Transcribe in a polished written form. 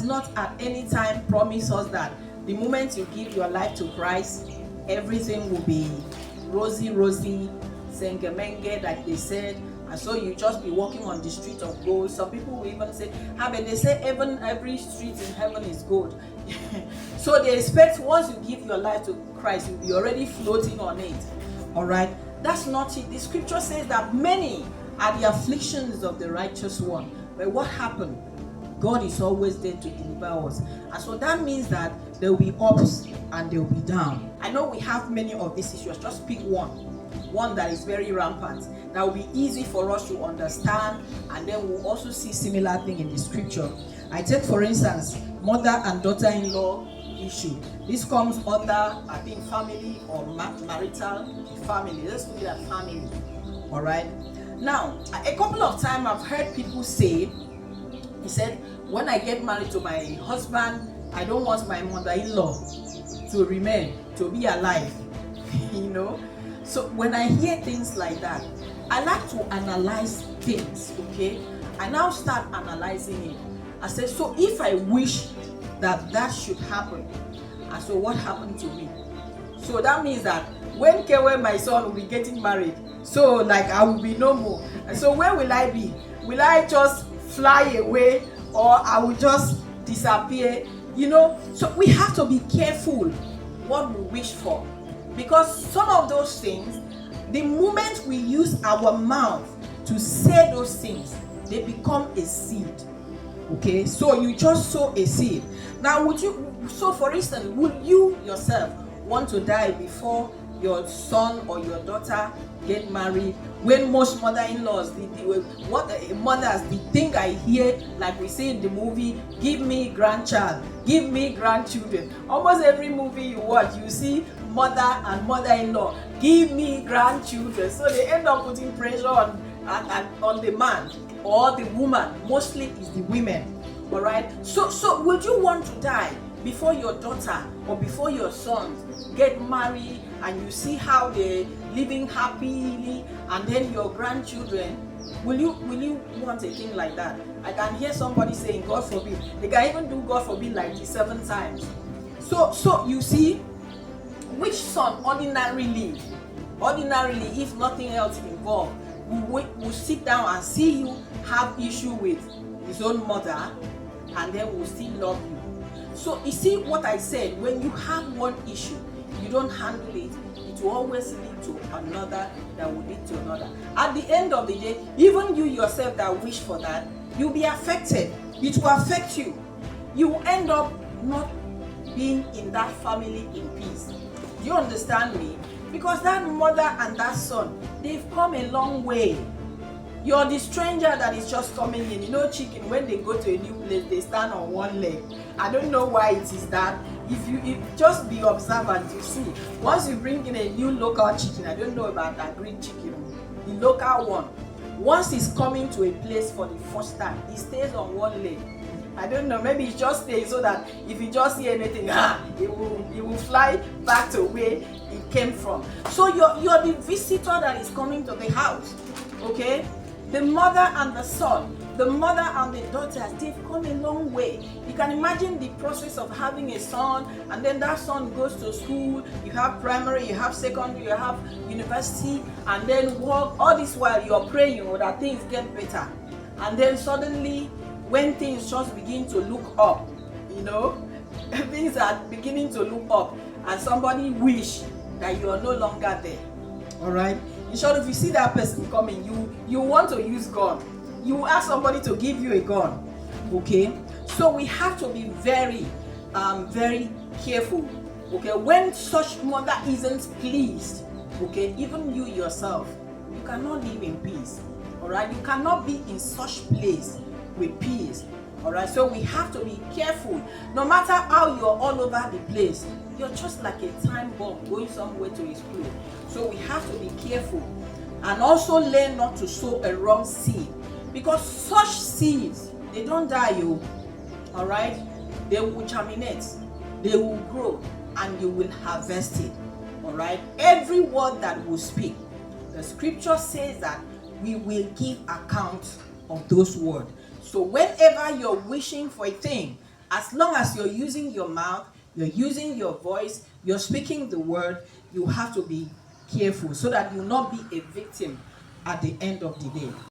not at any time promised us that the moment you give your life to Christ, everything will be rosy, sengemenge, like they said, and so you just be walking on the street of gold. Some people will even say, but they say even every street in heaven is gold. So they expect once you give your life to Christ, you'll be already floating on it. All right, that's not it. The scripture says that many are the afflictions of the righteous one. But what happened? God is always there to deliver us. And so that means that there will be ups and there will be down. I know we have many of these issues. Just pick one that is very rampant, that will be easy for us to understand, and then we'll also see similar thing in the scripture. I take, for instance, mother and daughter-in-law issue. This comes under, I think, family or marital family. Let's look at family. All right. Now, a couple of times I've heard people say, he said, when I get married to my husband, I don't want my mother-in-law to remain, to be alive. You know? So when I hear things like that, I like to analyze things, okay? I now start analyzing it. I say, so if I wish that should happen, and so what happened to me? So that means that when Kewe, my son, will be getting married, so like I will be no more. And so where will I be? Will I just fly away, or I will just disappear? You know, so we have to be careful what we wish for, because some of those things, the moment we use our mouth to say those things, they become a seed. Okay, so you just sow a seed. Now, so for instance, would you yourself want to die before your son or your daughter get married? When most mother-in-laws, mothers, the thing I hear, like we say in the movie, give me grandchild, give me grandchildren. Almost every movie you watch, you see mother and mother-in-law, give me grandchildren. So they end up putting pressure on the man or the woman. Mostly is the women. All right. So would you want to die before your daughter or before your sons get married, and you see how they're living happily, and then your grandchildren, will you want a thing like that? I can hear somebody saying, God forbid. They can even do God forbid like this 7 times. So you see, which son ordinarily, if nothing else involved, will sit down and see you have issue with his own mother, and then will still love you? So you see what I said, when you have one issue, you don't handle it, it will always lead to another that will lead to another. At the end of the day, even you yourself that wish for that, you'll be affected. It will affect you. You will end up not being in that family in peace. Do you understand me? Because that mother and that son, they've come a long way. You're the stranger that is just coming in. You know, chicken, when they go to a new place, they stand on one leg. I don't know why it is that. If just be observant, you see. Once you bring in a new local chicken, I don't know about that green chicken, the local one. Once he's coming to a place for the first time, he stays on one leg. I don't know, maybe he just stays so that if he just see anything, he will fly back to where he came from. So you're the visitor that is coming to the house, okay? The mother and the son, the mother and the daughters, they've come a long way. You can imagine the process of having a son, and then that son goes to school. You have primary, you have secondary, you have university, and then work. All this while you're praying that things get better. And then suddenly, when things just begin to look up, you know, things are beginning to look up, and somebody wish that you are no longer there. All right. In short, if you see that person coming, you want to use gun. You ask somebody to give you a gun. Okay. So we have to be very, very careful. Okay. When such mother isn't pleased, okay, even you yourself, you cannot live in peace. All right. You cannot be in such place with peace. All right. So we have to be careful. No matter how you're all over the place, you're just like a time bomb going somewhere to explode. So we have to be careful, and also learn not to sow a wrong seed, because such seeds, they don't die, you. All right. They will germinate, they will grow, and you will harvest it. All right. Every word that we speak, the scripture says that we will give account of those words. So whenever you're wishing for a thing As long as you're using your mouth, you're using your voice, you're speaking the word, you have to be careful so that you'll not be a victim at the end of the day.